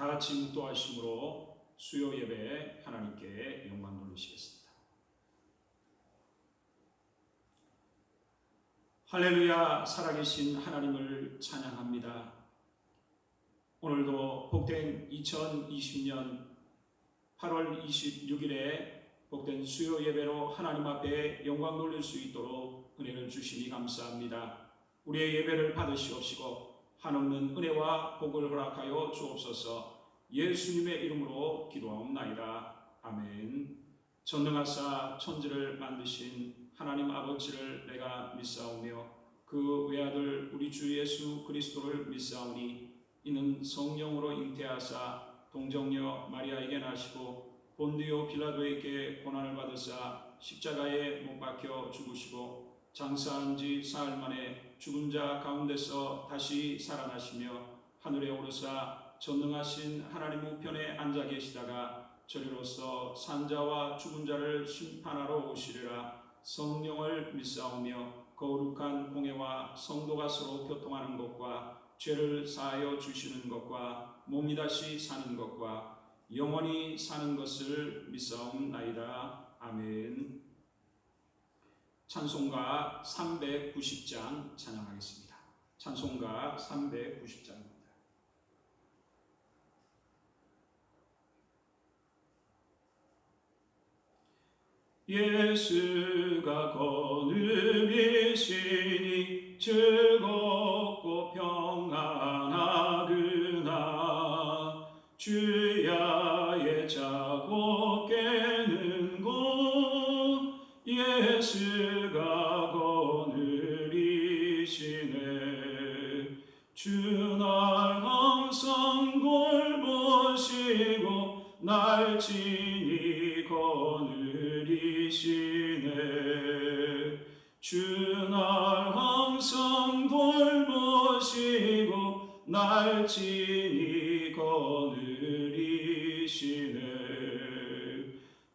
다 같이 묵도하심으로 수요 예배 하나님께 영광 돌리시겠습니다. 할렐루야, 살아계신 하나님을 찬양합니다. 오늘도 복된 2020년 8월 26일에 복된 수요 예배로 하나님 앞에 영광 돌릴 수 있도록 은혜를 주시니 감사합니다. 우리의 예배를 받으시옵시고 한없는 은혜와 복을 허락하여 주옵소서. 예수님의 이름으로 기도하옵나이다. 아멘. 전능하사 천지를 만드신 하나님 아버지를 내가 믿사오며 그 외아들 우리 주 예수 그리스도를 믿사오니 이는 성령으로 잉태하사 동정녀 마리아에게 나시고 본디오 빌라도에게 고난을 받으사 십자가에 못 박혀 죽으시고 장사한 지 사흘 만에 죽은 자 가운데서 다시 살아나시며 하늘에 오르사 전능하신 하나님 우편에 앉아 계시다가 저리로서 산자와 죽은 자를 심판하러 오시리라. 성령을 믿사오며 거룩한 공회와 성도가 서로 교통하는 것과 죄를 사하여 주시는 것과 몸이 다시 사는 것과 영원히 사는 것을 믿사옵나이다. 아멘. 찬송가 390장 찬양하겠습니다. 찬송가 390장입니다. 예수가 거룩이시니 즐겁고 평안하구나. 주야의 자고 깨는 곳 예수가 거느리시네. 주 날 항상 돌보시고 날 친히 거느리시네. 주 날 항상 돌보시고 날 친히 거느리시네.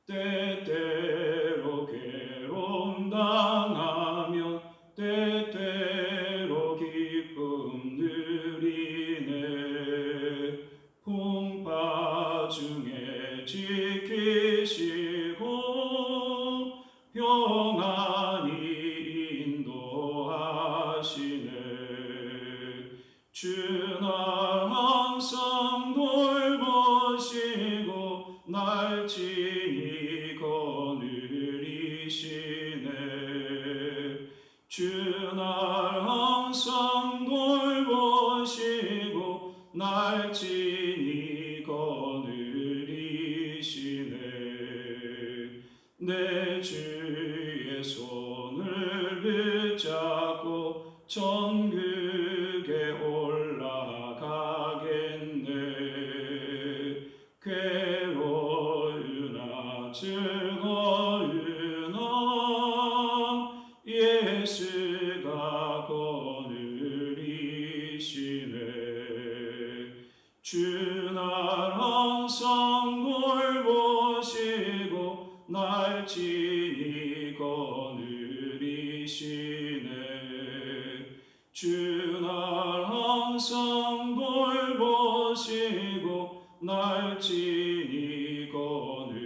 때때로 괴로움 당하면 때때로 기쁨 누리네. 풍파 중에 지키시고 평안히 인도하시네. 주 날 항상 돌보시고 날 친히 거느리시네. 주 날 항상 돌보시고 날 친히 거느리시네. 내 주의 손을 붙잡고 천국에 올라가겠네. 괴로우나 즐거우나 예수가 거느리시네. 주 날 항상 돌보시고 날 친히 거느리시네. 주 날 항상 돌보시고 날 친히 거느리시네.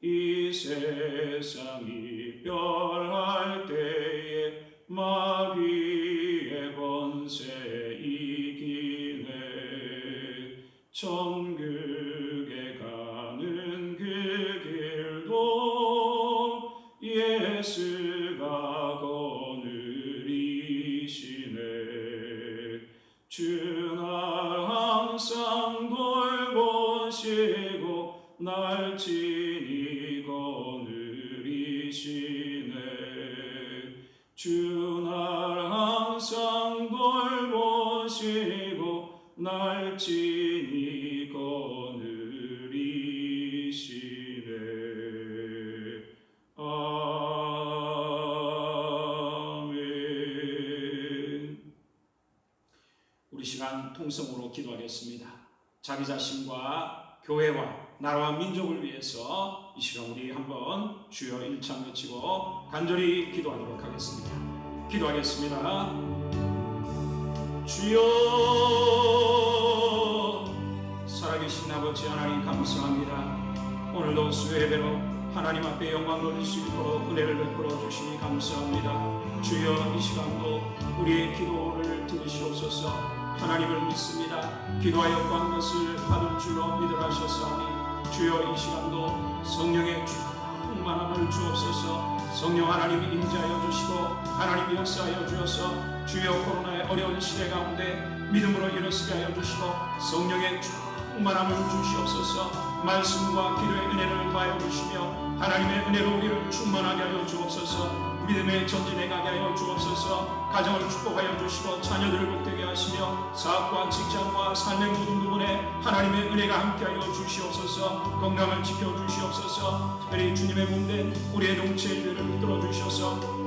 이 세상 이별할 때에 마귀의 권세 이기네. 천국에 가는 그 길도 예수가 거느리시네. 주 날 항상 돌보시고 날 친히 거느리시네. 주 날 항상 돌보시고 날 친히 거느리시네. 아멘. 우리 시간 통성으로 기도하겠습니다. 자기 자신과 교회와 나라와 민족을 위해서 이 시간 우리 한번 주여 일창 외치고 간절히 기도하도록 하겠습니다. 기도하겠습니다. 주여 감사합니다. 오늘도 수요 예배로 하나님 앞에 영광 돌릴 수 있도록 은혜를 베풀어 주시니 감사합니다. 주여 이 시간도 우리의 기도를 들으시옵소서. 하나님을 믿습니다. 기도하여 구한 것을 받을 줄로 믿으라 하셨사오니 주여 이 시간도 성령의 충만함을 주옵소서. 성령 하나님 임재하여 주시고 하나님 역사하여 주셔서 주여 코로나의 어려운 시대 가운데 믿음으로 일어서게 하여 주시고 성령의 충만함을 주시옵소서. 말씀과 기도의 은혜를 더하여 주시며 하나님의 은혜로 우리를 충만하게 하여 주옵소서. 믿음의 전진에 가게 하여 주옵소서. 가정을 축복하여 주시고 자녀들을 복되게 하시며 사업과 직장과 삶의 모든 부분에 하나님의 은혜가 함께하여 주시옵소서. 건강을 지켜주시옵소서. 특별히 주님의 몸된 우리의 동체 일들을 붙들어 주셔서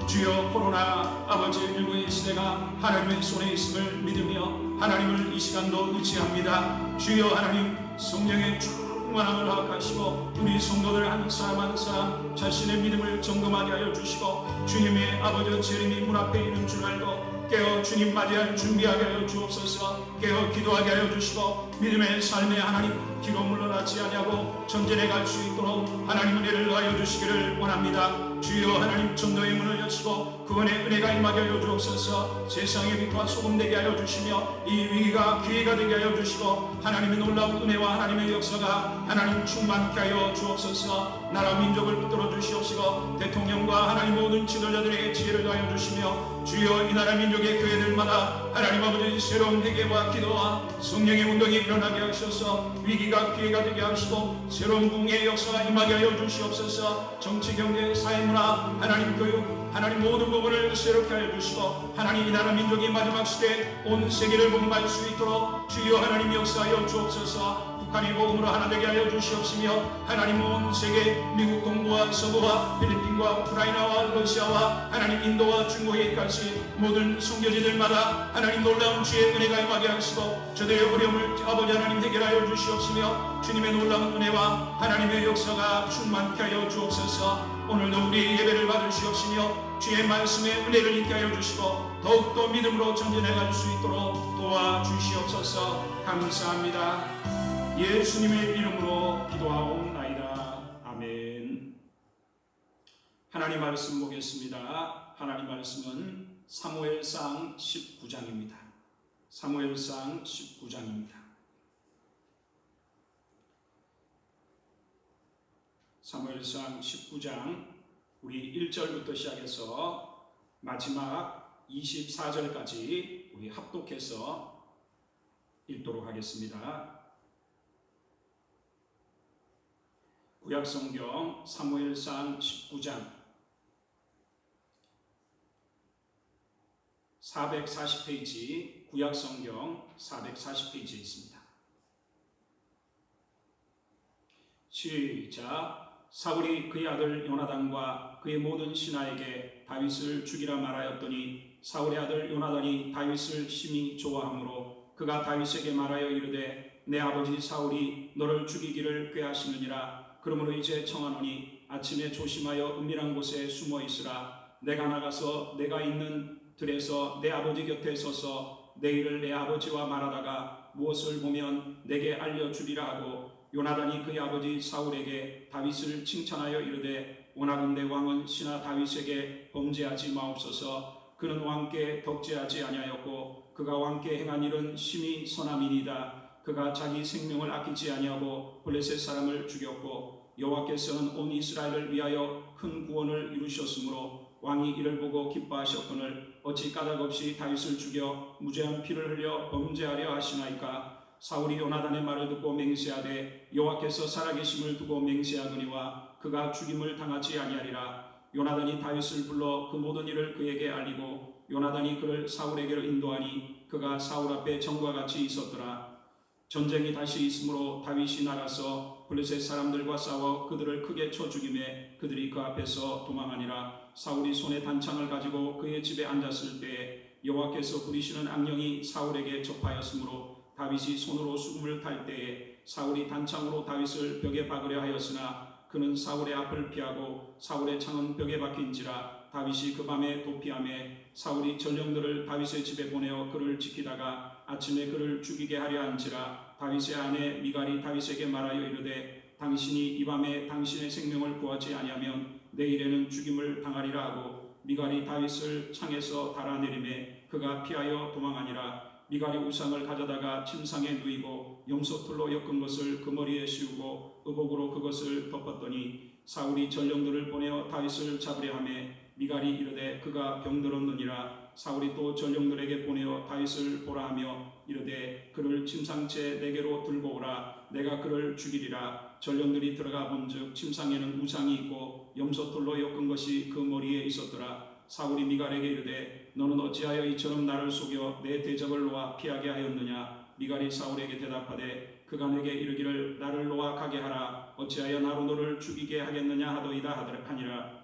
주여 코로나 아버지 19의 시대가 하나님의 손에 있음을 믿으며 하나님을 이 시간도 의지합니다. 주여 하나님 성령의 충만함을 허락하시고 우리 성도들 한 사람 한 사람 자신의 믿음을 점검하게 하여 주시고 주님의 아버지 재림이 문 앞에 있는 줄 알고 깨어 주님 맞이할 준비하게 하여 주옵소서. 깨어 기도하게 하여 주시고 믿음의 삶에 하나님 뒤로 물러나지 아니하고 전진해 갈 수 있도록 하나님 은혜를 더하여 주시기를 원합니다. 주여 하나님 전도의 문을 여시고 구원의 은혜가 임하게 하여 주옵소서. 세상의 빛과 소금 되게 하여 주시며 이 위기가 기회가 되게 하여 주시고 하나님의 놀라운 은혜와 하나님의 역사가 하나님 충만케 하여 주옵소서. 나라 민족을 붙들어 주시옵시고 대통령과 하나님 모든 지도자들에게 지혜를 더하여 주시며 주여 이 나라 민족의 교회들마다 하나님 아버지 새로운 회개와 기도와 성령의 운동이 일어나게 하셔서 위기가 기회가 되게 하시고 새로운 부흥의 역사가 임하게 하여 주시옵소서. 정치, 경제, 사회문화, 하나님 교육, 하나님 모든 부분을 새롭게 하여 주시고 하나님 이 나라 민족이 마지막 시대에 온 세계를 복음할 수 있도록 주여 하나님 역사하여 주옵소서. 북한이 복음으로 하나 되게 하여 주시옵시며 하나님 온 세계 미국 동부와 서부와 필리핀과 우크라이나와 러시아와 하나님 인도와 중국에까지 모든 선교지들마다 하나님 놀라운 주의 은혜가 임하게 하시고 저들의 어려움을 아버지 하나님 해결하여 주시옵시며 주님의 놀라운 은혜와 하나님의 역사가 충만케 하여 주옵소서. 오늘도 우리 예배를 받으시옵시며 주의 말씀에 은혜를 있게 하여 주시고 더욱더 믿음으로 전진해 갈 수 있도록 도와주시옵소서. 감사합니다. 예수님의 이름으로 기도하옵나이다. 아멘. 하나님 말씀 보겠습니다. 하나님 말씀은 사무엘상 19장입니다. 사무엘상 19장입니다. 사무엘상 19장 우리 1절부터 시작해서 마지막 24절까지 우리 합독해서 읽도록 하겠습니다. 구약성경 사무엘상 19장 440페이지 구약성경 440페이지에 있습니다. 시작. 사울이 그의 아들 요나단과 그의 모든 신하에게 다윗을 죽이라 말하였더니 사울의 아들 요나단이 다윗을 심히 좋아하므로 그가 다윗에게 말하여 이르되 내 아버지 사울이 너를 죽이기를 꾀하시느니라. 그러므로 이제 청하노니 아침에 조심하여 은밀한 곳에 숨어 있으라. 내가 나가서 내가 있는 들에서 내 아버지 곁에 서서 내 일을 내 아버지와 말하다가 무엇을 보면 내게 알려주리라 하고 요나단이 그의 아버지 사울에게 다윗을 칭찬하여 이르되 원하건대 왕은 신하 다윗에게 범죄하지 마옵소서. 그는 왕께 덕죄하지 아니하였고 그가 왕께 행한 일은 심히 선함이니이다. 그가 자기 생명을 아끼지 아니하고 블레셋 사람을 죽였고 여호와께서는 온 이스라엘을 위하여 큰 구원을 이루셨으므로 왕이 이를 보고 기뻐하셨거늘 어찌 까닭없이 다윗을 죽여 무죄한 피를 흘려 범죄하려 하시나이까. 사울이 요나단의 말을 듣고 맹세하되 여호와께서 살아계심을 두고 맹세하거니와 그가 죽임을 당하지 아니하리라. 요나단이 다윗을 불러 그 모든 일을 그에게 알리고 요나단이 그를 사울에게로 인도하니 그가 사울 앞에 전과 같이 있었더라. 전쟁이 다시 있으므로 다윗이 나가서 블레셋 사람들과 싸워 그들을 크게 쳐 죽이매 그들이 그 앞에서 도망하니라. 사울이 손에 단창을 가지고 그의 집에 앉았을 때에 여호와께서 부리시는 악령이 사울에게 접하였으므로 다윗이 손으로 수금을 탈 때에 사울이 단창으로 다윗을 벽에 박으려 하였으나 그는 사울의 앞을 피하고 사울의 창은 벽에 박힌지라. 다윗이 그 밤에 도피하매 사울이 전령들을 다윗의 집에 보내어 그를 지키다가 아침에 그를 죽이게 하려 한지라. 다윗의 아내 미갈이 다윗에게 말하여 이르되 당신이 이 밤에 당신의 생명을 구하지 아니하면 내일에는 죽임을 당하리라 하고 미갈이 다윗을 창에서 달아내리매 그가 피하여 도망하니라. 미갈이 우상을 가져다가 침상에 누이고 염소털로 엮은 것을 그 머리에 씌우고 의복으로 그것을 덮었더니 사울이 전령들을 보내어 다윗을 잡으려 하매 미갈이 이르되 그가 병들었느니라. 사울이 또 전령들에게 보내어 다윗을 보라 하며 이르되 그를 침상째 내게로 들고 오라. 내가 그를 죽이리라. 전령들이 들어가 본즉 침상에는 우상이 있고 염소털로 엮은 것이 그 머리에 있었더라. 사울이 미갈에게 이르되 너는 어찌하여 이처럼 나를 속여 내 대적을 놓아 피하게 하였느냐. 미갈이 사울에게 대답하되 그가 내게 이르기를 나를 놓아 가게 하라. 어찌하여 나로 너를 죽이게 하겠느냐 하더이다 하니라.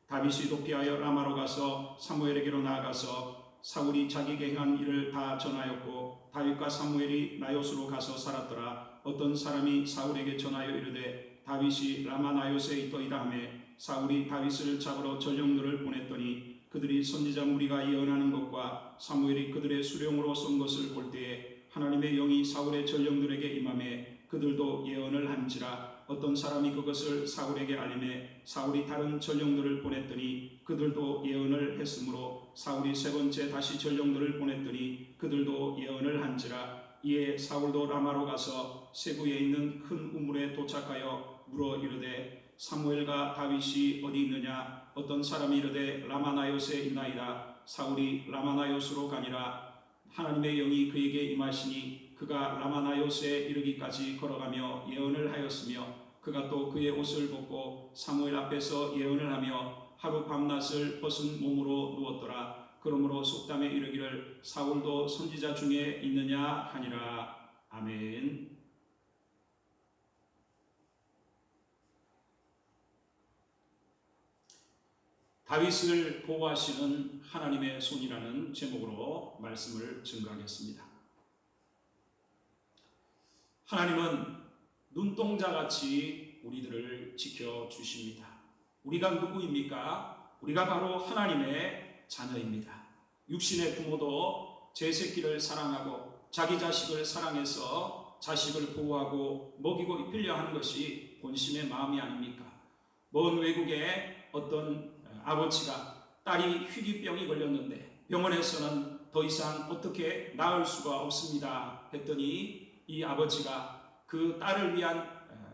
다윗이 도피하여 라마로 가서 사무엘에게로 나아가서 사울이 자기에게 행한 일을 다 전하였고 다윗과 사무엘이 나요스로 가서 살았더라. 어떤 사람이 사울에게 전하여 이르되 다윗이 라마 나요스에 있더이다 하며 사울이 다윗을 잡으러 전령들을 보냈더니 그들이 선지자 무리가 예언하는 것과 사무엘이 그들의 수령으로 쏜 것을 볼 때에 하나님의 영이 사울의 전령들에게 임하매 그들도 예언을 한지라. 어떤 사람이 그것을 사울에게 알림해 사울이 다른 전령들을 보냈더니 그들도 예언을 했으므로 사울이 세 번째 다시 전령들을 보냈더니 그들도 예언을 한지라. 이에 사울도 라마로 가서 세구에 있는 큰 우물에 도착하여 물어 이르되 사무엘과 다윗이 어디 있느냐. 어떤 사람이 이르되 라마나요스에 있나이다. 사울이 라마나요스로 가니라. 하나님의 영이 그에게 임하시니 그가 라마나요스에 이르기까지 걸어가며 예언을 하였으며 그가 또 그의 옷을 벗고 사무엘 앞에서 예언을 하며 하루 밤낮을 벗은 몸으로 누웠더라. 그러므로 속담에 이르기를 사울도 선지자 중에 있느냐 하니라. 아멘. 다윗을 보호하시는 하나님의 손이라는 제목으로 말씀을 증거하겠습니다. 하나님은 눈동자같이 우리들을 지켜주십니다. 우리가 누구입니까? 우리가 바로 하나님의 자녀입니다. 육신의 부모도 제 새끼를 사랑하고 자기 자식을 사랑해서 자식을 보호하고 먹이고 입히려 하는 것이 본심의 마음이 아닙니까? 먼 외국에 어떤 아버지가 딸이 희귀병이 걸렸는데 병원에서는 더 이상 어떻게 나을 수가 없습니다 했더니 이 아버지가 그 딸을 위한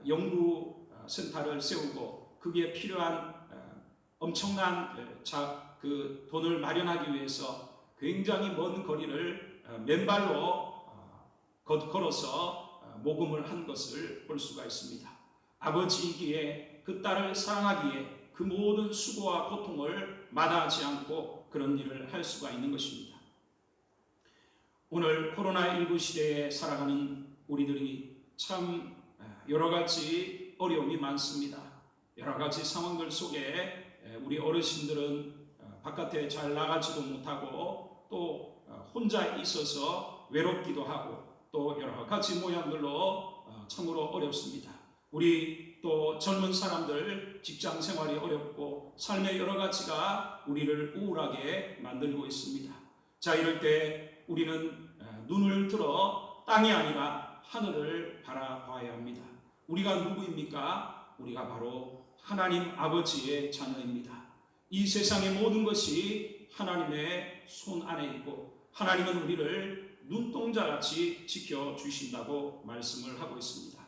연구센터를 세우고 그게 필요한 엄청난 그 돈을 마련하기 위해서 굉장히 먼 거리를 맨발로 걸어서 모금을 한 것을 볼 수가 있습니다. 아버지이기에 그 딸을 사랑하기에 그 모든 수고와 고통을 마다하지 않고 그런 일을 할 수가 있는 것입니다. 오늘 코로나19 시대에 살아가는 우리들이 참 여러 가지 어려움이 많습니다. 여러 가지 상황들 속에 우리 어르신들은 바깥에 잘 나가지도 못하고 또 혼자 있어서 외롭기도 하고 또 여러 가지 모양들로 참으로 어렵습니다. 우리 또 젊은 사람들 직장 생활이 어렵고 삶의 여러 가지가 우리를 우울하게 만들고 있습니다. 자, 이럴 때 우리는 눈을 들어 땅이 아니라 하늘을 바라봐야 합니다. 우리가 누구입니까? 우리가 바로 하나님 아버지의 자녀입니다. 이 세상의 모든 것이 하나님의 손 안에 있고 하나님은 우리를 눈동자같이 지켜주신다고 말씀을 하고 있습니다.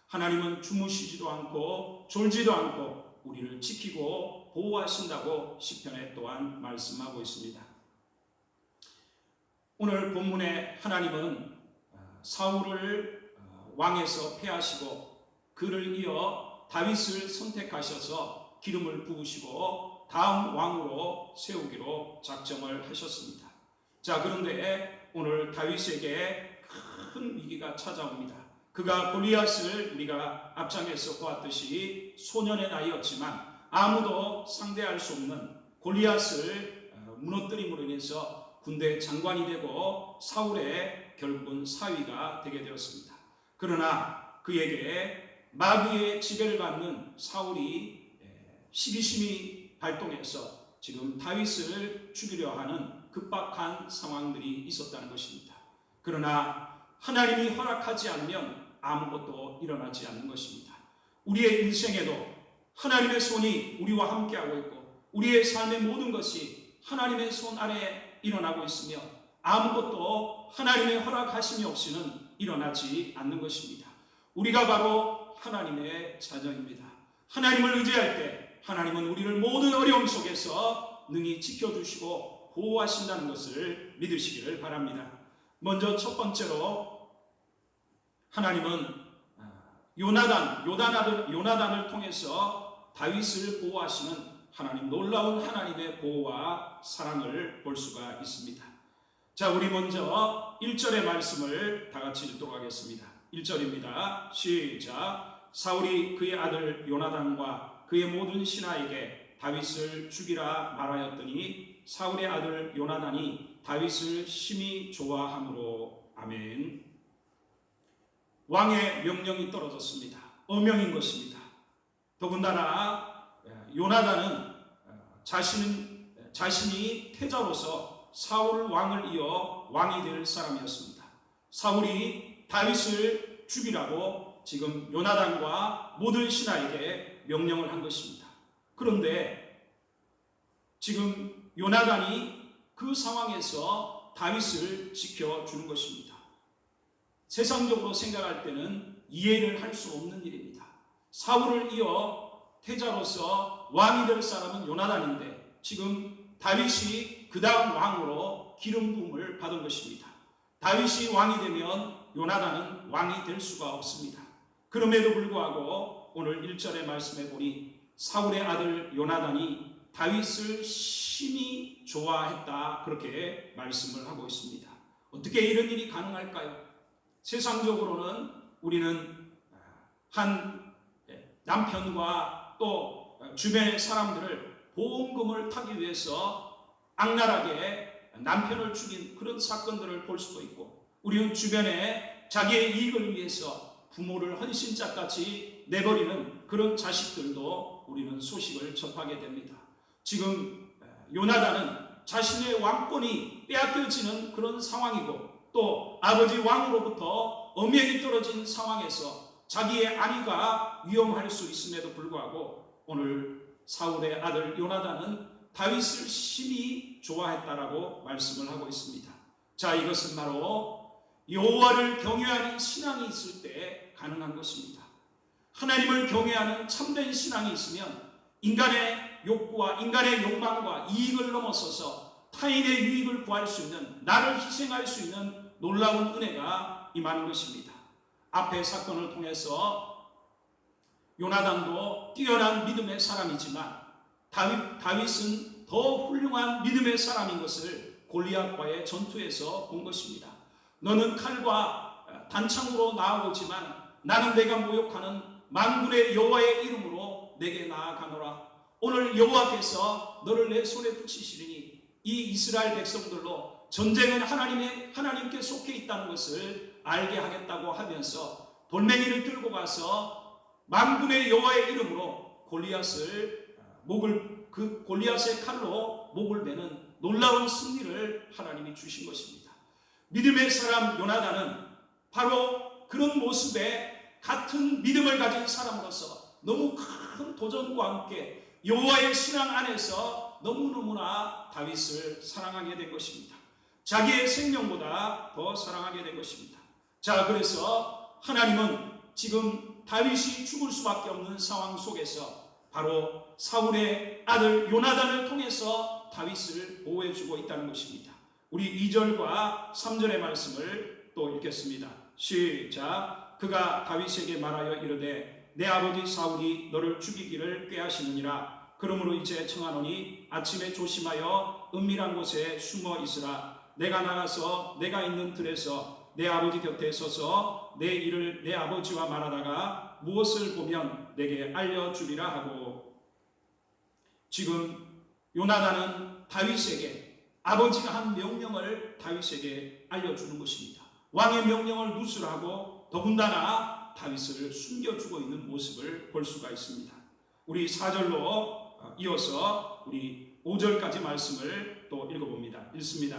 하나님은 주무시지도 않고 졸지도 않고 우리를 지키고 보호하신다고 시편에 또한 말씀하고 있습니다. 오늘 본문에 하나님은 사울을 왕에서 폐하시고 그를 이어 다윗을 선택하셔서 기름을 부으시고 다음 왕으로 세우기로 작정을 하셨습니다. 자, 그런데 오늘 다윗에게 큰 위기가 찾아옵니다. 그가 골리앗을 우리가 앞장에서 보았듯이 소년의 나이였지만 아무도 상대할 수 없는 골리앗을 무너뜨림으로 인해서 군대 장관이 되고 사울의 결국은 사위가 되게 되었습니다. 그러나 그에게 마귀의 지배를 받는 사울이 시기심이 발동해서 지금 다윗을 죽이려 하는 급박한 상황들이 있었다는 것입니다. 그러나 하나님이 허락하지 않으면 아무것도 일어나지 않는 것입니다. 우리의 인생에도 하나님의 손이 우리와 함께하고 있고 우리의 삶의 모든 것이 하나님의 손 아래에 일어나고 있으며 아무것도 하나님의 허락하심이 없이는 일어나지 않는 것입니다. 우리가 바로 하나님의 자녀입니다. 하나님을 의지할 때 하나님은 우리를 모든 어려움 속에서 능히 지켜주시고 보호하신다는 것을 믿으시기를 바랍니다. 먼저 첫 번째로 하나님은 요나단을 통해서 다윗을 보호하시는 하나님, 놀라운 하나님의 보호와 사랑을 볼 수가 있습니다. 자, 우리 먼저 1절의 말씀을 다 같이 읽도록 하겠습니다. 1절입니다. 시작. 사울이 그의 아들 요나단과 그의 모든 신하에게 다윗을 죽이라 말하였더니 사울의 아들 요나단이 다윗을 심히 좋아함으로. 아멘. 왕의 명령이 떨어졌습니다. 어명인 것입니다. 더군다나 요나단은 자신이 태자로서 사울 왕을 이어 왕이 될 사람이었습니다. 사울이 다윗을 죽이라고 지금 요나단과 모든 신하에게 명령을 한 것입니다. 그런데 지금 요나단이 그 상황에서 다윗을 지켜주는 것입니다. 세상적으로 생각할 때는 이해를 할 수 없는 일입니다. 사울을 이어 태자로서 왕이 될 사람은 요나단인데 지금 다윗이 그 다음 왕으로 기름 부음을 받은 것입니다. 다윗이 왕이 되면 요나단은 왕이 될 수가 없습니다. 그럼에도 불구하고 오늘 1절의 말씀에 보니 사울의 아들 요나단이 다윗을 심히 좋아했다, 그렇게 말씀을 하고 있습니다. 어떻게 이런 일이 가능할까요? 세상적으로는 우리는 한 남편과 또 주변의 사람들을 보험금을 타기 위해서 악랄하게 남편을 죽인 그런 사건들을 볼 수도 있고, 우리는 주변에 자기의 이익을 위해서 부모를 헌신자까지 내버리는 그런 자식들도 우리는 소식을 접하게 됩니다. 지금 요나단은 자신의 왕권이 빼앗겨지는 그런 상황이고 또 아버지 왕으로부터 엄명이 떨어진 상황에서 자기의 안위가 위험할 수 있음에도 불구하고 오늘 사울의 아들 요나단은 다윗을 심히 좋아했다라고 말씀을 하고 있습니다. 자, 이것은 바로 여호와를 경외하는 신앙이 있을 때 가능한 것입니다. 하나님을 경외하는 참된 신앙이 있으면 인간의 욕구와 인간의 욕망과 이익을 넘어서서 타인의 유익을 구할 수 있는, 나를 희생할 수 있는 놀라운 은혜가 임하는 것입니다. 앞의 사건을 통해서 요나단도 뛰어난 믿음의 사람이지만 다윗은 더 훌륭한 믿음의 사람인 것을 골리앗과의 전투에서 본 것입니다. 너는 칼과 단창으로 나아오지만 나는 내가 모욕하는 만군의 여호와의 이름으로 내게 나아가노라. 오늘 여호와께서 너를 내 손에 붙이시리니 이 이스라엘 백성들로 전쟁은 하나님께 속해 있다는 것을 알게 하겠다고 하면서 돌멩이를 들고 가서 만군의 여호와의 이름으로 그 골리앗의 칼로 목을 베는 놀라운 승리를 하나님이 주신 것입니다. 믿음의 사람 요나단은 바로 그런 모습에 같은 믿음을 가진 사람으로서 너무 큰 도전과 함께 여호와의 신앙 안에서 너무너무나 다윗을 사랑하게 된 것입니다. 자기의 생명보다 더 사랑하게 된 것입니다. 자, 그래서 하나님은 지금 다윗이 죽을 수밖에 없는 상황 속에서 바로 사울의 아들 요나단을 통해서 다윗을 보호해주고 있다는 것입니다. 우리 2절과 3절의 말씀을 또 읽겠습니다. 시작. 그가 다윗에게 말하여 이르되 내 아버지 사울이 너를 죽이기를 꾀하시느니라. 그러므로 이제 청하노니 아침에 조심하여 은밀한 곳에 숨어 있으라. 내가 나가서 내가 있는 들에서 내 아버지 곁에 서서 내 일을 내 아버지와 말하다가 무엇을 보면 내게 알려주리라 하고. 지금 요나단은 다윗에게 아버지가 한 명령을 다윗에게 알려주는 것입니다. 왕의 명령을 무술하고 더군다나 다윗을 숨겨주고 있는 모습을 볼 수가 있습니다. 우리 4절로 이어서 우리 5절까지 말씀을 또 읽어봅니다. 읽습니다.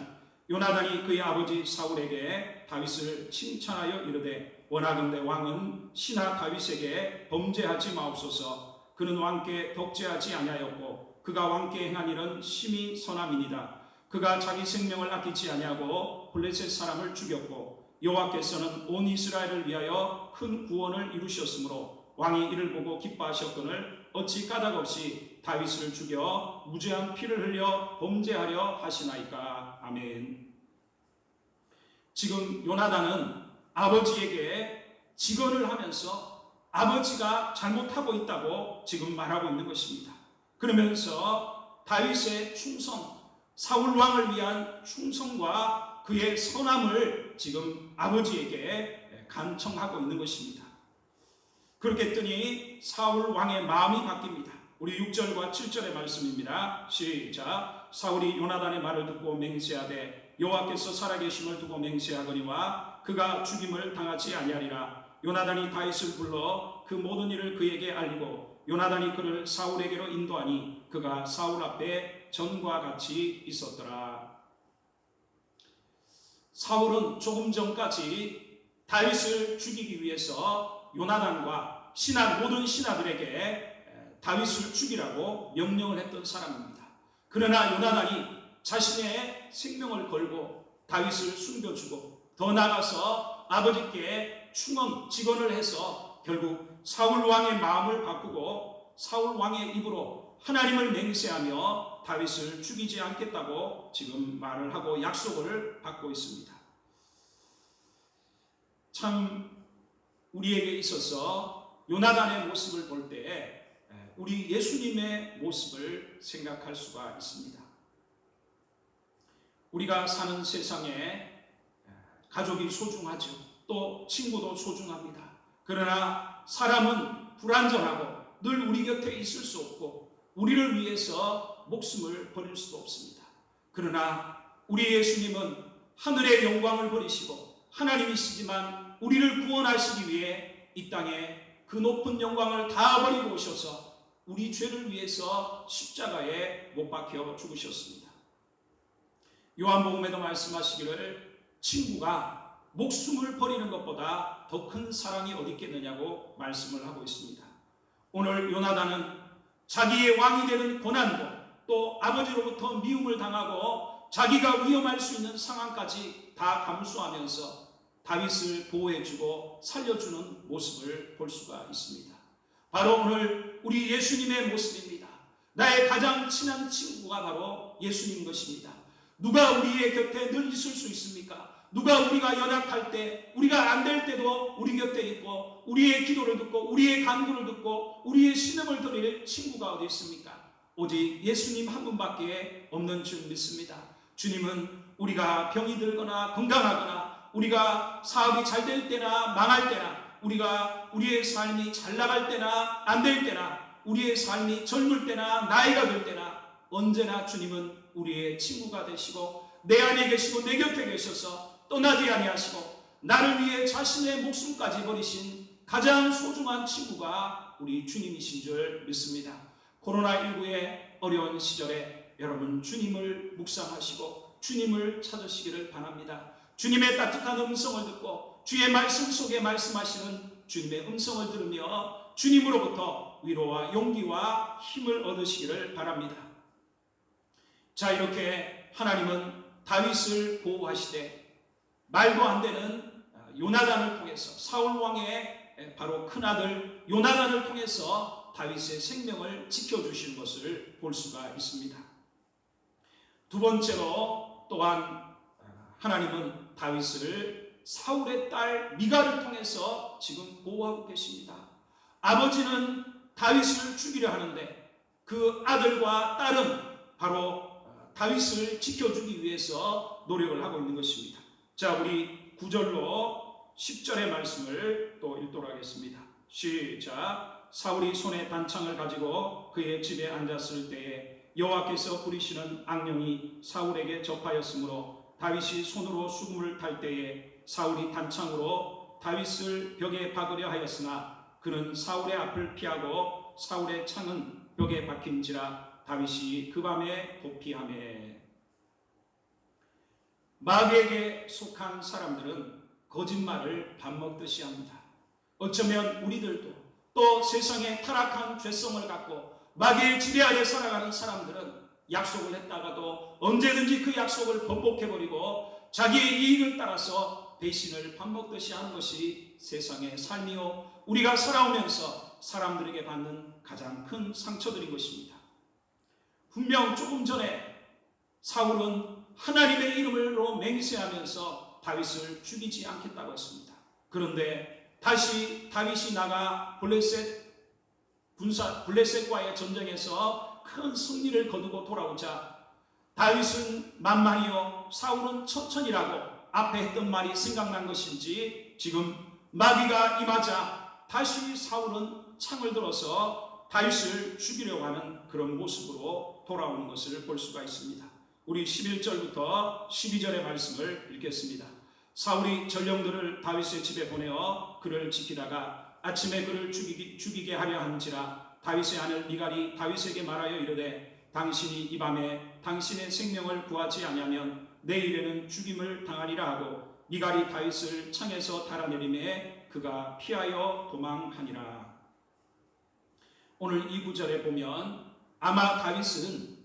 요나단이 그의 아버지 사울에게 다윗을 칭찬하여 이르되 원하건대 왕은 신하 다윗에게 범죄하지 마옵소서. 그는 왕께 독재하지 아니하였고 그가 왕께 행한 일은 심히 선함이니이다. 그가 자기 생명을 아끼지 아니하고 블레셋 사람을 죽였고 여호와께서는 온 이스라엘을 위하여 큰 구원을 이루셨으므로 왕이 이를 보고 기뻐하셨거늘 어찌 까닭없이 다윗을 죽여 무죄한 피를 흘려 범죄하려 하시나이까. 아멘. 지금 요나단은 아버지에게 직언을 하면서 아버지가 잘못하고 있다고 지금 말하고 있는 것입니다. 그러면서 다윗의 충성, 사울 왕을 위한 충성과 그의 선함을 지금 아버지에게 간청하고 있는 것입니다. 그렇게 했더니 사울 왕의 마음이 바뀝니다. 우리 6절과 7절의 말씀입니다. 시작. 사울이 요나단의 말을 듣고 맹세하되 여호와께서 살아계심을 두고 맹세하거니와 그가 죽임을 당하지 아니하리라. 요나단이 다윗을 불러 그 모든 일을 그에게 알리고 요나단이 그를 사울에게로 인도하니 그가 사울 앞에 전과 같이 있었더라. 사울은 조금 전까지 다윗을 죽이기 위해서 요나단과 모든 신하들에게 다윗을 죽이라고 명령을 했던 사람입니다. 그러나 요나단이 자신의 생명을 걸고 다윗을 숨겨주고 더 나아가서 아버지께 직언을 해서 결국 사울 왕의 마음을 바꾸고 사울 왕의 입으로 하나님을 맹세하며 다윗을 죽이지 않겠다고 지금 말을 하고 약속을 받고 있습니다. 참 우리에게 있어서 요나단의 모습을 볼 때 우리 예수님의 모습을 생각할 수가 있습니다. 우리가 사는 세상에 가족이 소중하죠. 또 친구도 소중합니다. 그러나 사람은 불완전하고 늘 우리 곁에 있을 수 없고 우리를 위해서 목숨을 버릴 수도 없습니다. 그러나 우리 예수님은 하늘의 영광을 버리시고 하나님이시지만 우리를 구원하시기 위해 이 땅에 그 높은 영광을 다 버리고 오셔서 우리 죄를 위해서 십자가에 못 박혀 죽으셨습니다. 요한복음에도 말씀하시기를 친구가 목숨을 버리는 것보다 더 큰 사랑이 어디 있겠느냐고 말씀을 하고 있습니다. 오늘 요나단은 자기의 왕이 되는 고난도 또 아버지로부터 미움을 당하고 자기가 위험할 수 있는 상황까지 다 감수하면서 다윗을 보호해주고 살려주는 모습을 볼 수가 있습니다. 바로 오늘 우리 예수님의 모습입니다. 나의 가장 친한 친구가 바로 예수님 것입니다. 누가 우리의 곁에 늘 있을 수 있습니까? 누가 우리가 연약할 때, 우리가 안 될 때도 우리 곁에 있고 우리의 기도를 듣고 우리의 간구를 듣고 우리의 신음을 드릴 친구가 어디 있습니까? 오직 예수님 한 분밖에 없는 줄 믿습니다. 주님은 우리가 병이 들거나 건강하거나 우리가 사업이 잘 될 때나 망할 때나 우리가 우리의 삶이 잘 나갈 때나 안 될 때나 우리의 삶이 젊을 때나 나이가 들 때나 언제나 주님은 우리의 친구가 되시고 내 안에 계시고 내 곁에 계셔서 떠나지 아니하시고 나를 위해 자신의 목숨까지 버리신 가장 소중한 친구가 우리 주님이신 줄 믿습니다. 코로나19의 어려운 시절에 여러분 주님을 묵상하시고 주님을 찾으시기를 바랍니다. 주님의 따뜻한 음성을 듣고 주의 말씀 속에 말씀하시는 주님의 음성을 들으며 주님으로부터 위로와 용기와 힘을 얻으시기를 바랍니다. 자, 이렇게 하나님은 다윗을 보호하시되 말도 안 되는 요나단을 통해서 사울 왕의 바로 큰아들 요나단을 통해서 다윗의 생명을 지켜주시는 것을 볼 수가 있습니다. 두 번째로 또한 하나님은 다윗을 사울의 딸 미갈을 통해서 지금 보호하고 계십니다. 아버지는 다윗을 죽이려 하는데 그 아들과 딸은 바로 다윗을 지켜주기 위해서 노력을 하고 있는 것입니다. 자, 우리 9절로 10절의 말씀을 또 읽도록 하겠습니다. 시작. 사울이 손에 단창을 가지고 그의 집에 앉았을 때에 여호와께서 부리시는 악령이 사울에게 접하였으므로 다윗이 손으로 수금을 탈 때에 사울이 단창으로 다윗을 벽에 박으려 하였으나 그는 사울의 앞을 피하고 사울의 창은 벽에 박힌지라 다윗이 그 밤에 도피하매. 마귀에게 속한 사람들은 거짓말을 밥 먹듯이 합니다. 어쩌면 우리들도 또 세상의 타락한 죄성을 갖고 마귀의 지배 아래 살아가는 사람들은 약속을 했다가도 언제든지 그 약속을 번복해버리고 자기의 이익을 따라서 배신을 밥 먹듯이 하는 것이 세상의 삶이요, 우리가 살아오면서 사람들에게 받는 가장 큰 상처들인 것입니다. 분명 조금 전에 사울은 하나님의 이름으로 맹세하면서 다윗을 죽이지 않겠다고 했습니다. 그런데 다시 다윗이 나가 블레셋과의 전쟁에서 큰 승리를 거두고 돌아오자 다윗은 만만히요, 사울은 천천히라고 앞에 했던 말이 생각난 것인지 지금 마귀가 임하자 다시 사울은 창을 들어서 다윗을 죽이려고 하는 그런 모습으로 돌아오는 것을 볼 수가 있습니다. 우리 11절부터 12절의 말씀을 읽겠습니다. 사울이 전령들을 다윗의 집에 보내어 그를 지키다가 아침에 그를 죽이게 하려 한지라 다윗의 아들 미갈이 다윗에게 말하여 이르되 당신이 이 밤에 당신의 생명을 구하지 아니하면 내일에는 죽임을 당하리라 하고 미갈이 다윗을 창에서 달아내리매 그가 피하여 도망하니라. 오늘 이 구절에 보면 아마 다윗은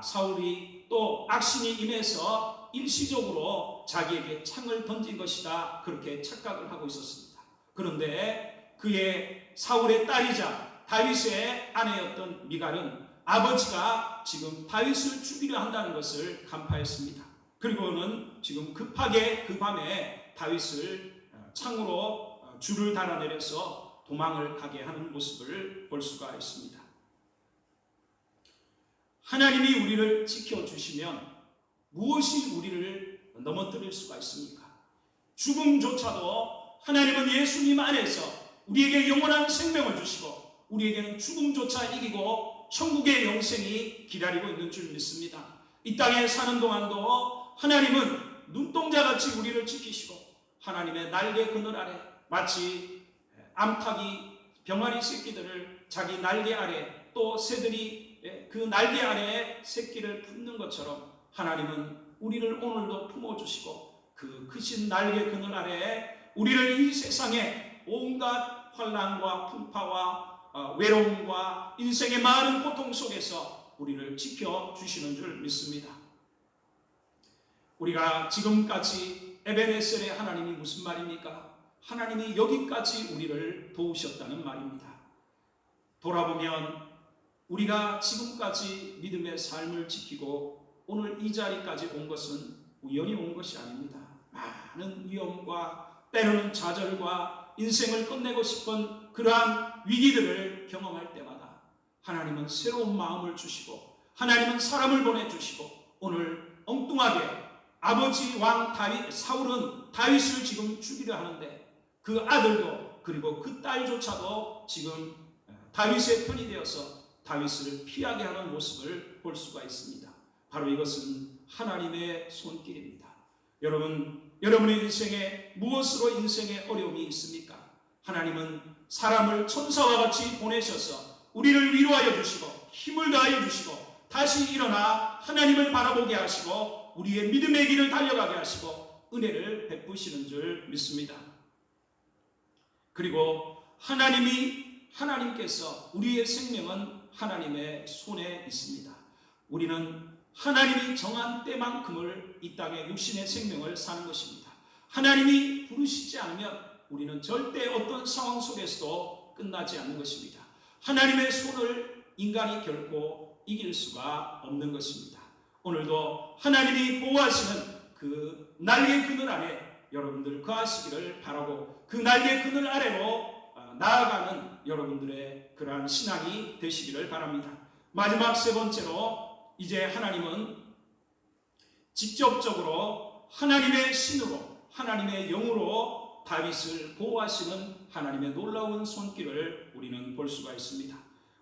사울이 또 악신이 임해서 일시적으로 자기에게 창을 던진 것이다, 그렇게 착각을 하고 있었습니다. 그런데 그의 사울의 딸이자 다윗의 아내였던 미갈은 아버지가 지금 다윗을 죽이려 한다는 것을 간파했습니다. 그리고는 지금 급하게 그 밤에 다윗을 창으로 줄을 달아내려서 도망을 가게 하는 모습을 볼 수가 있습니다. 하나님이 우리를 지켜주시면 무엇이 우리를 넘어뜨릴 수가 있습니까? 죽음조차도 하나님은 예수님 안에서 우리에게 영원한 생명을 주시고 우리에게는 죽음조차 이기고 천국의 영생이 기다리고 있는 줄 믿습니다. 이 땅에 사는 동안도 하나님은 눈동자같이 우리를 지키시고 하나님의 날개 그늘 아래 마치 암탉이 병아리 새끼들을 자기 날개 아래, 또 새들이 그 날개 아래에 새끼를 품는 것처럼 하나님은 우리를 오늘도 품어주시고 그 크신 날개 그늘 아래에 우리를 이 세상의 온갖 환난과 풍파와 외로움과 인생의 많은 고통 속에서 우리를 지켜주시는 줄 믿습니다. 우리가 지금까지 에베네셀의 하나님이 무슨 말입니까? 하나님이 여기까지 우리를 도우셨다는 말입니다. 돌아보면 우리가 지금까지 믿음의 삶을 지키고 오늘 이 자리까지 온 것은 우연히 온 것이 아닙니다. 많은 위험과 때로는 좌절과 인생을 끝내고 싶은 그러한 위기들을 경험할 때마다 하나님은 새로운 마음을 주시고 하나님은 사람을 보내주시고 오늘 엉뚱하게 아버지 왕 사울은 다윗을 지금 죽이려 하는데 그 아들도 그리고 그 딸조차도 지금 다윗의 편이 되어서 다윗을 피하게 하는 모습을 볼 수가 있습니다. 바로 이것은 하나님의 손길입니다. 여러분의 인생에 무엇으로 인생의 어려움이 있습니까? 하나님은 사람을 천사와 같이 보내셔서 우리를 위로하여 주시고 힘을 다하여 주시고 다시 일어나 하나님을 바라보게 하시고 우리의 믿음의 길을 달려가게 하시고 은혜를 베푸시는 줄 믿습니다. 그리고 하나님께서 우리의 생명은 하나님의 손에 있습니다. 우리는 하나님이 정한 때만큼을 이 땅에 육신의 생명을 사는 것입니다. 하나님이 부르시지 않으면 우리는 절대 어떤 상황 속에서도 끝나지 않는 것입니다. 하나님의 손을 인간이 결코 이길 수가 없는 것입니다. 오늘도 하나님이 보호하시는 그 날개 그늘 아래 여러분들 거하시기를 바라고 그 날개 그늘 아래로 나아가는 여러분들의 그러한 신앙이 되시기를 바랍니다. 마지막 세 번째로 이제 하나님은 직접적으로 하나님의 신으로 하나님의 영으로 다윗을 보호하시는 하나님의 놀라운 손길을 우리는 볼 수가 있습니다.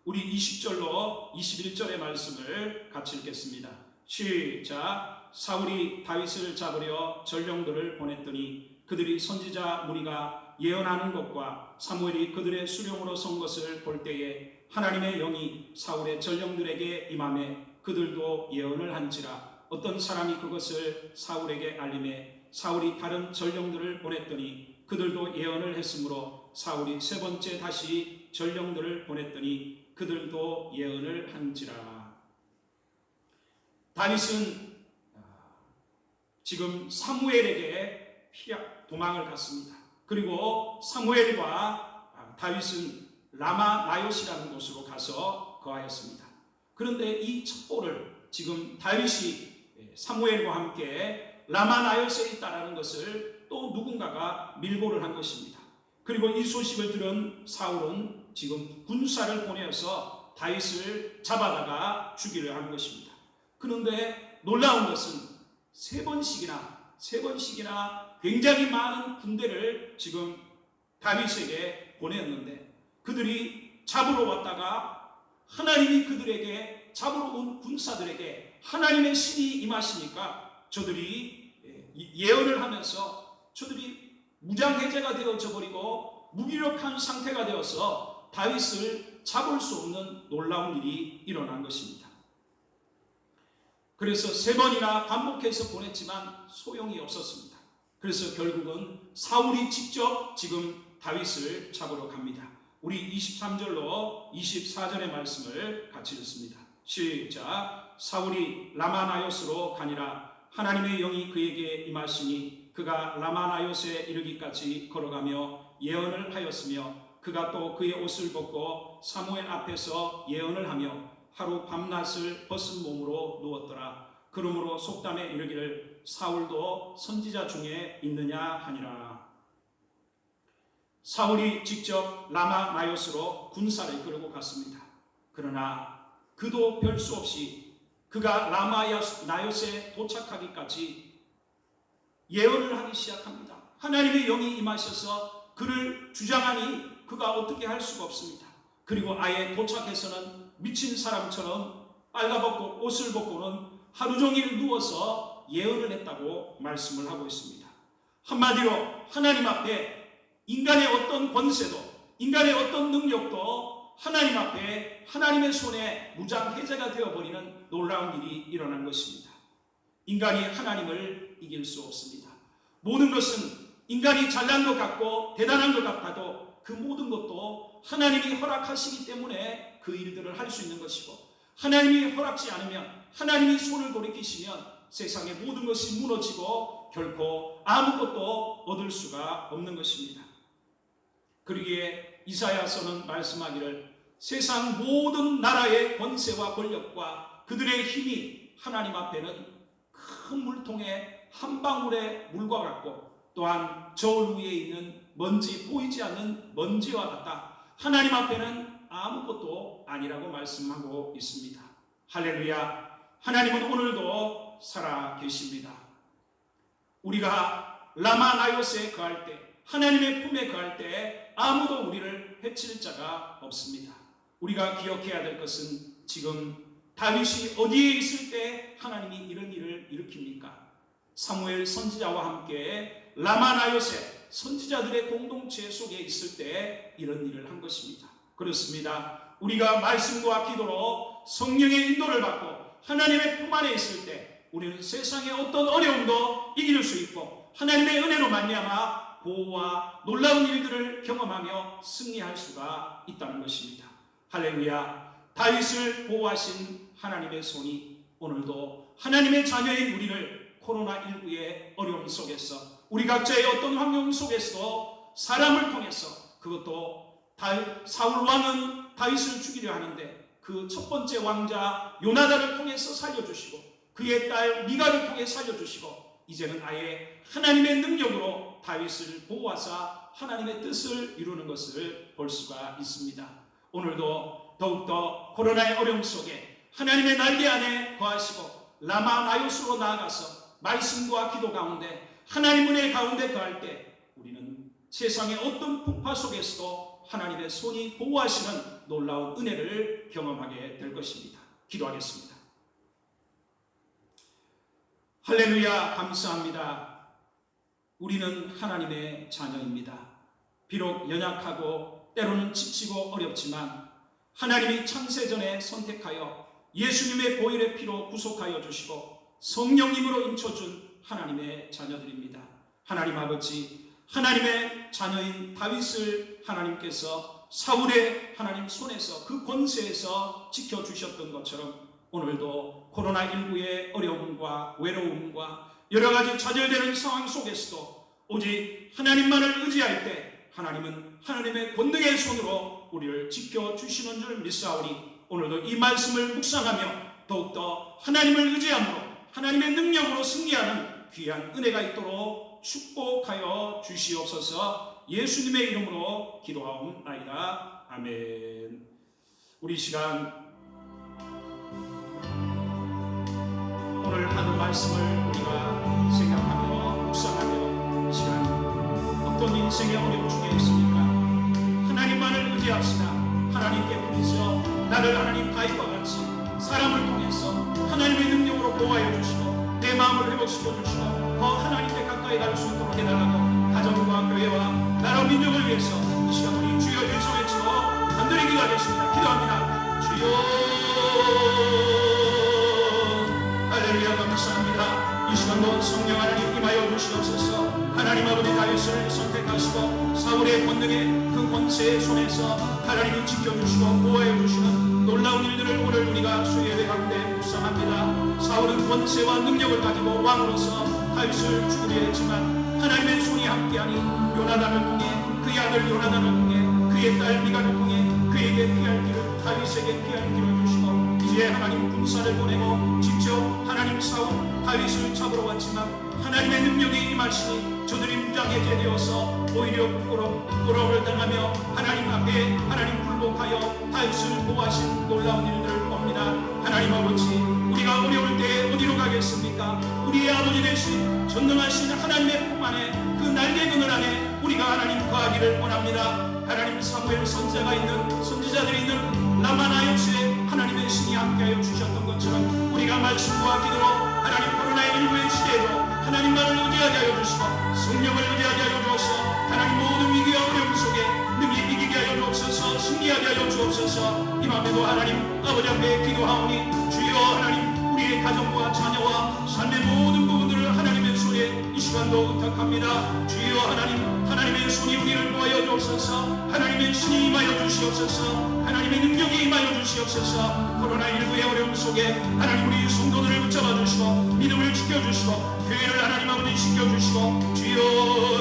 우리 20절로 21절의 말씀을 같이 읽겠습니다. 시작. 사울이 다윗을 잡으려 전령들을 보냈더니 그들이 선지자 무리가 예언하는 것과 사무엘이 그들의 수령으로 선 것을 볼 때에 하나님의 영이 사울의 전령들에게 임하매 그들도 예언을 한지라. 어떤 사람이 그것을 사울에게 알림해 사울이 다른 전령들을 보냈더니 그들도 예언을 했으므로 사울이 세 번째 다시 전령들을 보냈더니 그들도 예언을 한지라. 다윗은 지금 사무엘에게 도망을 갔습니다. 그리고 사무엘과 다윗은 라마 나요시라는 곳으로 가서 거하였습니다. 그런데 이 첩보를 지금 다윗이 사무엘과 함께 라마 나요시에 있다는 것을 또 누군가가 밀보를 한 것입니다. 그리고 이 소식을 들은 사울은 지금 군사를 보내어서 다윗을 잡아다가 죽이려 한 것입니다. 그런데 놀라운 것은 세 번씩이나 굉장히 많은 군대를 지금 다윗에게 보냈는데 그들이 잡으러 왔다가 하나님이 그들에게 잡으러 온 군사들에게 하나님의 신이 임하시니까 저들이 예언을 하면서 저들이 무장해제가 되어져 버리고 무기력한 상태가 되어서 다윗을 잡을 수 없는 놀라운 일이 일어난 것입니다. 그래서 세 번이나 반복해서 보냈지만 소용이 없었습니다. 그래서 결국은 사울이 직접 지금 다윗을 잡으러 갑니다. 우리 23절로 24절의 말씀을 같이 읽습니다. 시작. 사울이 라마나요스로 가니라. 하나님의 영이 그에게 임하시니 그가 라마나요스에 이르기까지 걸어가며 예언을 하였으며 그가 또 그의 옷을 벗고 사무엘 앞에서 예언을 하며 하루 밤낮을 벗은 몸으로 누웠더라. 그러므로 속담에 이르기를 사울도 선지자 중에 있느냐 하니라. 사울이 직접 라마나요스로 군사를 끌고 갔습니다. 그러나 그도 별 수 없이 그가 라마나요스에 도착하기까지 예언을 하기 시작합니다. 하나님의 영이 임하셔서 그를 주장하니 그가 어떻게 할 수가 없습니다. 그리고 아예 도착해서는 미친 사람처럼 빨가벗고 옷을 벗고는 하루 종일 누워서 예언을 했다고 말씀을 하고 있습니다. 한마디로 하나님 앞에 인간의 어떤 권세도 인간의 어떤 능력도 하나님 앞에 하나님의 손에 무장해제가 되어버리는 놀라운 일이 일어난 것입니다. 인간이 하나님을 이길 수 없습니다. 모든 것은 인간이 잘난 것 같고 대단한 것 같아도 그 모든 것도 하나님이 허락하시기 때문에 그 일들을 할 수 있는 것이고 하나님이 허락지 않으면 하나님이 손을 돌이키시면 세상의 모든 것이 무너지고 결코 아무것도 얻을 수가 없는 것입니다. 그러기에 이사야서는 말씀하기를 세상 모든 나라의 권세와 권력과 그들의 힘이 하나님 앞에는 큰 물통에 한 방울의 물과 같고 또한 저울 위에 있는 먼지 보이지 않는 먼지와 같다. 하나님 앞에는 아무것도 아니라고 말씀하고 있습니다. 할렐루야. 하나님은 오늘도 살아 계십니다. 우리가 라마나요스에 거할 때 하나님의 품에 거할 때 아무도 우리를 해칠 자가 없습니다. 우리가 기억해야 될 것은 지금 다윗이 어디에 있을 때 하나님이 이런 일을 일으킵니까? 사무엘 선지자와 함께 라마나요세 선지자들의 공동체 속에 있을 때 이런 일을 한 것입니다. 그렇습니다. 우리가 말씀과 기도로 성령의 인도를 받고 하나님의 품 안에 있을 때 우리는 세상의 어떤 어려움도 이길 수 있고 하나님의 은혜로 말미암아 보호와 놀라운 일들을 경험하며 승리할 수가 있다는 것입니다. 할렐루야. 다윗을 보호하신 하나님의 손이 오늘도 하나님의 자녀인 우리를 코로나19의 어려움 속에서 우리 각자의 어떤 환경 속에서도 사람을 통해서 그것도 사울 왕은 다윗을 죽이려 하는데 그 첫 번째 왕자 요나단을 통해서 살려주시고 그의 딸 미가를 통해 살려주시고 이제는 아예 하나님의 능력으로 다윗을 보호하사 하나님의 뜻을 이루는 것을 볼 수가 있습니다. 오늘도 더욱더 코로나의 어려움 속에 하나님의 날개 안에 거하시고 라마나요스로 나아가서 말씀과 기도 가운데 하나님 은혜 가운데 거할 때 우리는 세상의 어떤 풍파 속에서도 하나님의 손이 보호하시는 놀라운 은혜를 경험하게 될 것입니다. 기도하겠습니다. 할렐루야. 감사합니다. 우리는 하나님의 자녀입니다. 비록 연약하고 때로는 지치고 어렵지만 하나님이 창세전에 선택하여 예수님의 보혈의 피로 구속하여 주시고 성령님으로 인쳐준 하나님의 자녀들입니다. 하나님 아버지, 하나님의 자녀인 다윗을 하나님께서 사울의 하나님 손에서 그 권세에서 지켜주셨던 것처럼 오늘도 코로나19의 어려움과 외로움과 여러 가지 좌절되는 상황 속에서도 오직 하나님만을 의지할 때 하나님은 하나님의 권능의 손으로 우리를 지켜주시는 줄 믿사오니 오늘도 이 말씀을 묵상하며 더욱더 하나님을 의지함으로 하나님의 능력으로 승리하는 귀한 은혜가 있도록 축복하여 주시옵소서. 예수님의 이름으로 기도하옵나이다. 아멘. 우리 시간 오늘 하는 말씀을 우리가 생각하며 묵상하며 시간 어떤 인생의 어려움 중에 있습니까? 하나님만을 의지합시다. 하나님께 부르짖어 나를 하나님 다윗과 같이 사람을 통해서 하나님의 능력으로 보호하여 주시고 내 마음을 회복시켜 주시고 더 하나님께 가까이 갈 수 있도록 해달라고 가정과 교회와 나라 민족을 위해서 이 시간 우리 주여 일성 외치고 간절히 기도하겠습니다. 기도합니다. 주여 할렐루야 감사합니다. 이 시간도 성령 하나님 임하여 주시옵소서. 하나님 아버지 다윗을 선택하시고 사울의 권능의 그 권세의 손에서 하나님이 지켜주시고 보호해 주시는 놀라운 일들을 오늘 우리가 주의 예배 가운데 묵상합니다. 사울은 권세와 능력을 가지고 왕으로서 다윗을 죽이려 했지만 하나님의 손이 함께하니 요나단을 통해 그의 아들 요나단을 통해 그의 딸 미갈을 통해 그에게 피할 길을 다윗에게 피할 길을 주시고 이제 하나님 군사를 보내고 직접 하나님 사울 다윗을 잡으러 왔지만 하나님의 능력이 임하시니 저들이 무장해제 되어서 오히려 부끄러움을 당하며 하나님 앞에 하나님 굴복하여 다윗을 보호하신 놀라운 일들을 봅니다. 하나님 아버지, 우리가 어려울 때 어디로 가겠습니까? 우리의 아버지 되신 전능하신 하나님의 품 안에 그 날개 그늘 안에 우리가 하나님 거하기를 원합니다. 하나님 사무엘 선지자가 있는 선지자들이 있는 라마나요스에 하나님의 신이 함께하여 주셨던 것처럼 우리가 말씀과 기도로 하나님 코로나19의 시대에도 하나님만을 의지하게 하여 주시고 성령을 의지하게 하여 주옵소서. 하나님 모든 위기와 어려움 속에 능히 이기게 하여 주옵소서. 승리하게 하여 주옵소서. 이 밤에도 하나님 아버지 앞에 기도하오니 주여 하나님 우리의 가정과 자녀와 삶의 모든 부분들을 하나님의 손에 이 시간도 부탁합니다. 주여 하나님의 손이 우리를 보하여 주옵소서. 하나님의 신이 임하여 주시옵소서. 하나님의 능력이 임하여 주시옵소서. 코로나19의 어려움 속에 하나님 우리 성도들을 붙잡아 주시고 믿음을 지켜주시고 교회를 하나님 아버지 지켜주시고 주여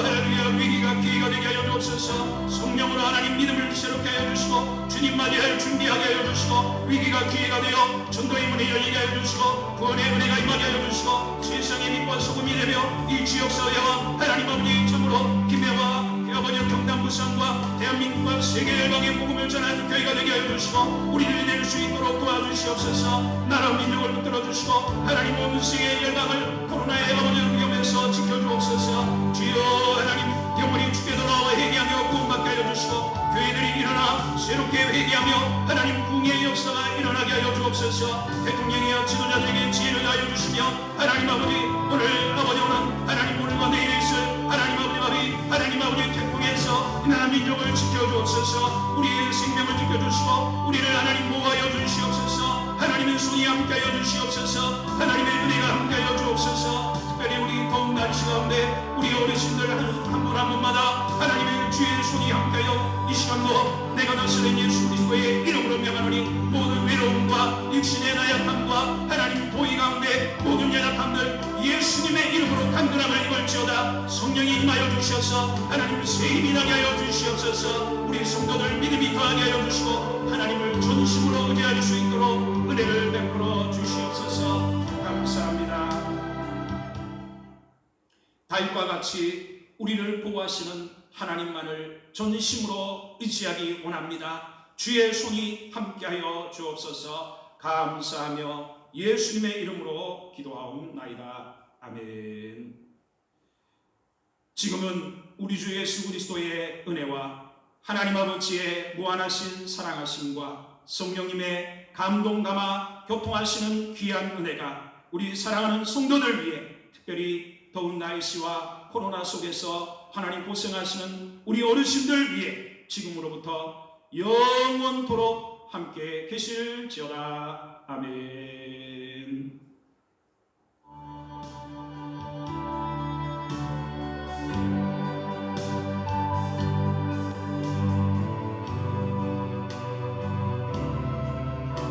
할렐루야 위기가 기회가 되게 하여 주옵소서. 성령으로 하나님 믿음을 새롭게 하여 주시고 주님 맞이할 준비하게 하여 주시고 위기가 기회가 되어 전도의 문이 열리게 하여 주시고 구원의 은혜가 임하게 하여 주시고 세상의 빛과 소금이 되며 이 지역사회와 하나님 아버지 참으로 김해와 아버지 경남 부산과 대한민국과 세계 열방의 복음을 전하는 교회가 되게 하여 주시고 우리를 낼 수 있도록 도와주시옵소서. 나라 민족을 붙들어 주시고 하나님 온 세계의 열방을 코로나의 아버지를 위험해서 지켜주옵소서. 주여 하나님 영원히 주께 돌아와 회개하며 구원받게 하여 주시고 교회들이 일어나 새롭게 회개하며 하나님 궁의 역사가 일어나게 하여 주옵소서. 대통령이여 지도자들에게 지혜를 다하여 주시며 하나님 아버지 오늘 아버지 오는 하나님 오늘과 내일에 있을 하나님 아버지 하나님 아버지 태풍에서 나라 민족을 지켜주옵소서. 우리의 생명을 지켜주시고 우리를 하나님 보호하여 주시옵소서. 하나님의 손이 함께하여 주시옵소서. 하나님의 은혜가 함께하여 주옵소서. 특별히 우리 더운 날씨 가운데 우리 어르신들 한 분 한 분마다 하나님의 주의 손이 함께하여 이 시간도 내가 나서는 예수 그리스도의 이름으로 명하노니 모든 외로움과 육신의 나약함과 하나님 도의 가운데 모든 연약함들 예수님의 이름으로 간근함을 입을지어다. 성령이 임하여 주셔서 하나님 새 힘이 나게 하여 주시옵소서. 우리 성도들 믿음이 더하게 하여 주시고 하나님을 전심으로 의지할 수 있도록 은혜를 베풀어 주시옵소서. 감사합니다. 다윗과 같이 우리를 보호하시는 하나님만을 전심으로 의지하기 원합니다. 주의 손이 함께하여 주옵소서. 감사하며 예수님의 이름으로 기도하옵나이다. 아멘. 지금은 우리 주 예수 그리스도의 은혜와 하나님 아버지의 무한하신 사랑하심과 성령님의 감동감화 교통하시는 귀한 은혜가 우리 사랑하는 성도들 위해 특별히 더운 날씨와 코로나 속에서 하나님 고생하시는 우리 어르신들 위해 지금으로부터 영원토록 함께 계실지어다. 아멘.